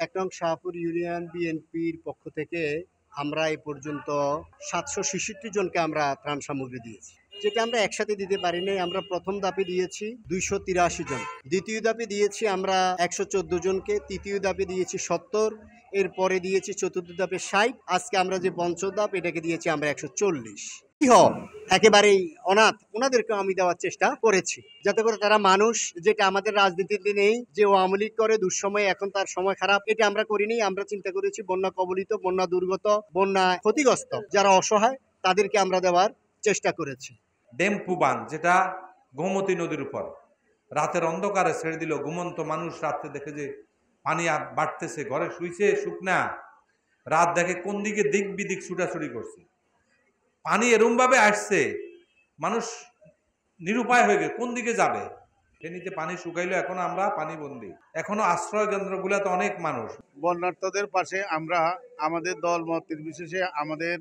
১ নং শাহপুর ইউনিয়ন বিএনপির পক্ষ থেকে আমরা এ পর্যন্ত ৭৬৬ জনকে আমরা ত্রাণ সামগ্রী দিয়েছি। যেটা আমরা একসাথে দিতে পারি নাই। আমরা প্রথম ধাপে দিয়েছি ২৮৩ জন, দ্বিতীয় ধাপে দিয়েছি আমরা ১১৪ জনকে, তৃতীয় ধাপে দিয়েছি ৭০, এরপরে দিয়েছি চতুর্থ ধাপে ৬০, আজকে আমরা যে পঞ্চম ধাপ এটাকে দিয়েছি আমরা ১৪০। একেবারেই অনাথ ওনাদেরকে আমি দেওয়ার চেষ্টা করেছি, যাতে করে তারা মানুষ, যেটা আমাদের রাজনীতিতে নেই যে ও আওয়ামী লীগ করে দুঃসময়ে এখন তার সময় খারাপ, এটা আমরা করিনি। আমরা চিন্তা করেছি বন্যা কবলিত, বন্যা দুর্গত, বন্যা ক্ষতিগ্রস্ত যারা অসহায় তাদেরকে আমরা দেওয়ার চেষ্টা করেছি। ডেম্পু বান, যেটা গোমতী নদীর উপর রাতের অন্ধকারে ছেড়ে দিল, ঘুমন্ত মানুষ রাত্রে দেখে যে পানি বাড়তেছে, ঘরে শুইছে শুকনা, রাত দেখে কোন দিকে দিক বিদিক ছুটাছুটি করছে, পানি এরম ভাবে আসছে, মানুষ নিরুপায় হয়ে গেছে, কোন দিকে যাবে। ফেনীতে পানি শুকাইলো, এখনো আমরা পানি বন্দি, এখনো আশ্রয় কেন্দ্রগুলোতে অনেক মানুষ। বন্যার্তদের পাশে আমরা আমাদের দল মত নির্বিশেষে আমাদের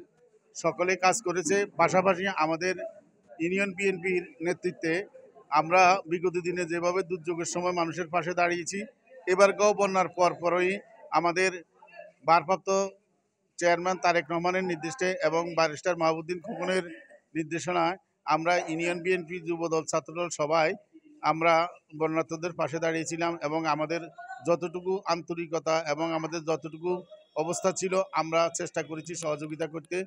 সকলে কাজ করেছে। পাশাপাশি আমাদের ইউনিয়ন বিএনপির নেতৃত্বে আমরা বিগত দিনে যেভাবে দুর্যোগের সময় মানুষের পাশে দাঁড়িয়েছি, এবারকেও বন্যার পরই আমাদের ভারপ্রাপ্ত চেয়ারম্যান তারেক রহমানের নির্দেশে এবং ব্যারিস্টার মাহবুদ্দিন খোকনের নির্দেশনায় আমরা ইউনিয়ন বিএনপি, যুবদল, ছাত্রদল সবাই আমরা বন্যার্তদের পাশে দাঁড়িয়েছিলাম এবং আমাদের যতটুকু আন্তরিকতা এবং আমাদের যতটুকু অবস্থা ছিল আমরা চেষ্টা করেছি সহযোগিতা করতে।